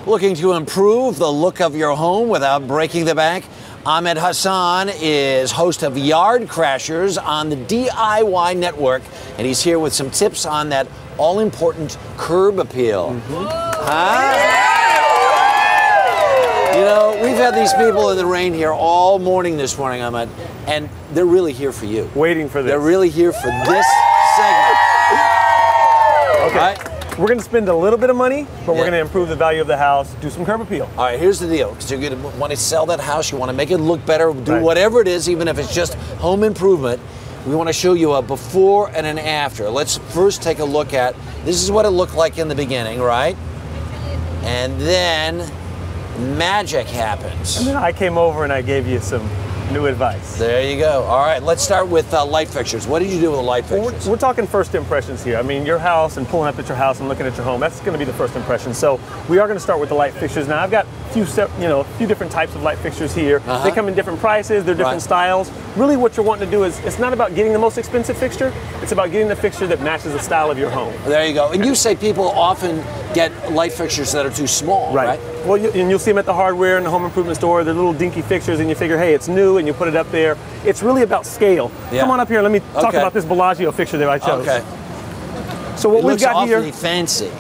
Looking to improve the look of your home without breaking the bank? Ahmed Hassan is host of Yard Crashers on the DIY Network, and he's here with some tips on that all-important curb appeal. You know, we've had these people in the rain here all morning this morning, Ahmed, and they're really here for you. Waiting for this. They're really here for this segment. Okay. Right? We're going to spend a little bit of money, but we're going to improve the value of the house, do some curb appeal. All right, here's the deal. Because you're going to want to sell that house, you want to make it look better, do whatever it is, even if it's just home improvement. We want to show you a before and an after. Let's first take a look at, this is what it looked like in the beginning, right? And then magic happens. And then I came over and I gave you some new advice. There you go. All right, let's start with light fixtures. What did you do with the light fixtures? We're talking first impressions here. I mean, your house and pulling up at your house and looking at your home, that's going to be the first impression. So we are going to start with the light fixtures. Now, I've got a few different types of light fixtures here. They come in different prices, they're different styles. Really what you're wanting to do is, it's not about getting the most expensive fixture, it's about getting the fixture that matches the style of your home. There you go. And you say people often get light fixtures that are too small, right? Well, you'll see them at the hardware and the home improvement store. They're little dinky fixtures, and you figure, hey, it's new, and you put it up there. It's really about scale. Come on up here, let me talk about this Bellagio fixture that I chose. Okay. So what we've got here, fancy.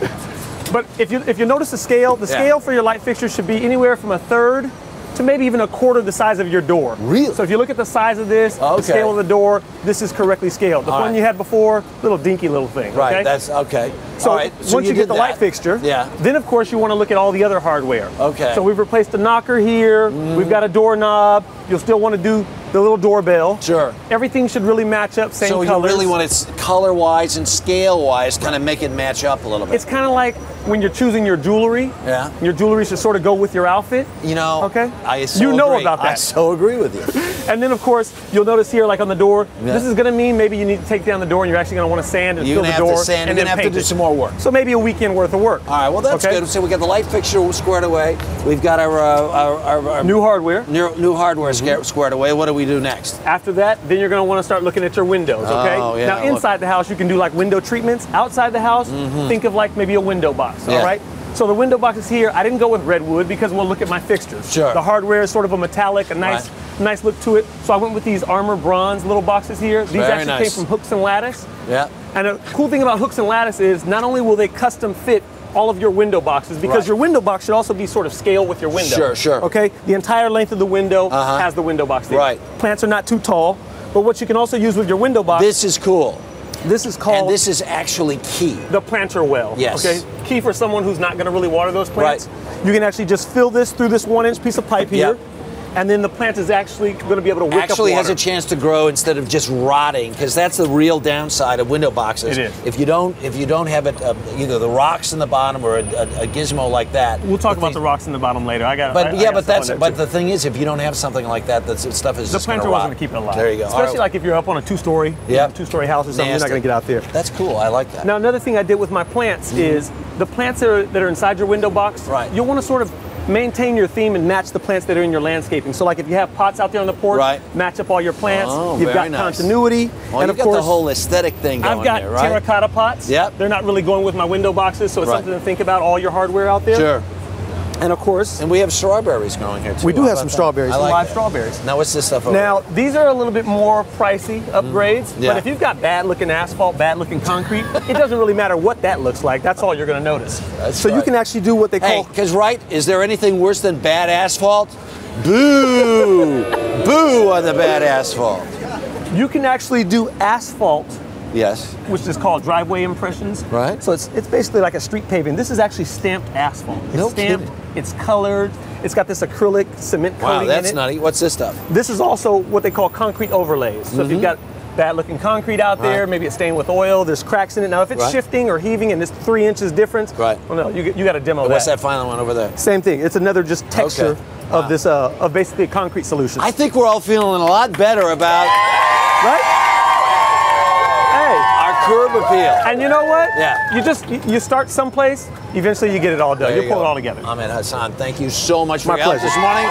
But if you notice the scale for your light fixture should be anywhere from 1/3 to maybe even 1/4 the size of your door. Really? So if you look at the size of this, the scale of the door, this is correctly scaled. The one you had before, little dinky little thing. Right, that's okay. So once you get the light fixture, then of course you want to look at all the other hardware. Okay. So we've replaced the knocker here, we've got a doorknob, you'll still want to do the little doorbell. Sure. Everything should really match up, same colors. So you really want it color-wise and scale-wise, kind of make it match up a little bit. It's kind of like when you're choosing your jewelry. Yeah. Your jewelry should sort of go with your outfit. You know, I so you know agree. about that. I so agree with you. And then of course, you'll notice here, like on the door, this is going to mean maybe you need to take down the door and you're actually going to want to sand and fill the door. You're going to have to do some more work. So maybe a weekend worth of work. All right, well that's good. So we got the light fixture squared away. We've got our new hardware. New hardware squared away. What do we do next? After that, then you're going to want to start looking at your windows, okay? Oh, yeah, now inside the house, you can do like window treatments. Outside the house, think of like maybe a window box, all right? So the window boxes here, I didn't go with redwood because we'll look at my fixtures. Sure. The hardware is sort of a metallic, a nice look to it. So I went with these armor bronze little boxes here. These actually came from Hooks and Lattice. Yeah. And the cool thing about Hooks and Lattice is not only will they custom fit all of your window boxes, because your window box should also be sort of scale with your window. Sure, sure. Okay? The entire length of the window has the window box there. Right. Plants are not too tall, but what you can also use with your window box. This is cool. This is called... And this is actually key. The planter well. Yes. Okay? Key for someone who's not going to really water those plants. You can actually just fill this through this 1-inch piece of pipe here. And then the plant is actually going to be able to wick up water. Actually has a chance to grow instead of just rotting, because that's the real downside of window boxes. It is. If you don't have it, either the rocks in the bottom or a gizmo like that. We'll talk about the rocks in the bottom later. But the thing is, if you don't have something like that, that stuff is just going to rot. The planter wasn't to keep it alive. There you go. Especially like if you're up on a two-story two-story house or something, you're not going to get out there. That's cool. I like that. Now another thing I did with my plants is the plants that are inside your window box. You'll want to sort of maintain your theme and match the plants that are in your landscaping. So like if you have pots out there on the porch, match up all your plants. You've got continuity. And of course, the whole aesthetic thing going there, right? I've got terracotta pots. They're not really going with my window boxes, so it's something to think about, all your hardware out there. Sure. And of course... And we have strawberries growing here too. We do have some strawberries, some live strawberries. Now what's this stuff over Now, these are a little bit more pricey upgrades, but if you've got bad looking asphalt, bad looking concrete, it doesn't really matter what that looks like. That's all you're going to notice. So you can actually do what they call... because is there anything worse than bad asphalt? Boo! Boo on the bad asphalt. You can actually do asphalt. Yes. Which is called driveway impressions. Right. So it's basically like a street paving. This is actually stamped asphalt. It's stamped, it's colored, it's got this acrylic cement coating in it. Wow, that's nutty. What's this stuff? This is also what they call concrete overlays. So if you've got bad looking concrete out there, maybe it's stained with oil, there's cracks in it. Now if it's shifting or heaving and it's 3 inches difference, well no, you got to demo that. What's that final one over there? Same thing. It's another just texture of this, of basically a concrete solution. I think we're all feeling a lot better about... curb appeal. And you know what? Yeah. You start someplace, eventually you get it all done. You pull it all together. Ahmed Hassan, thank you so much for your help this morning.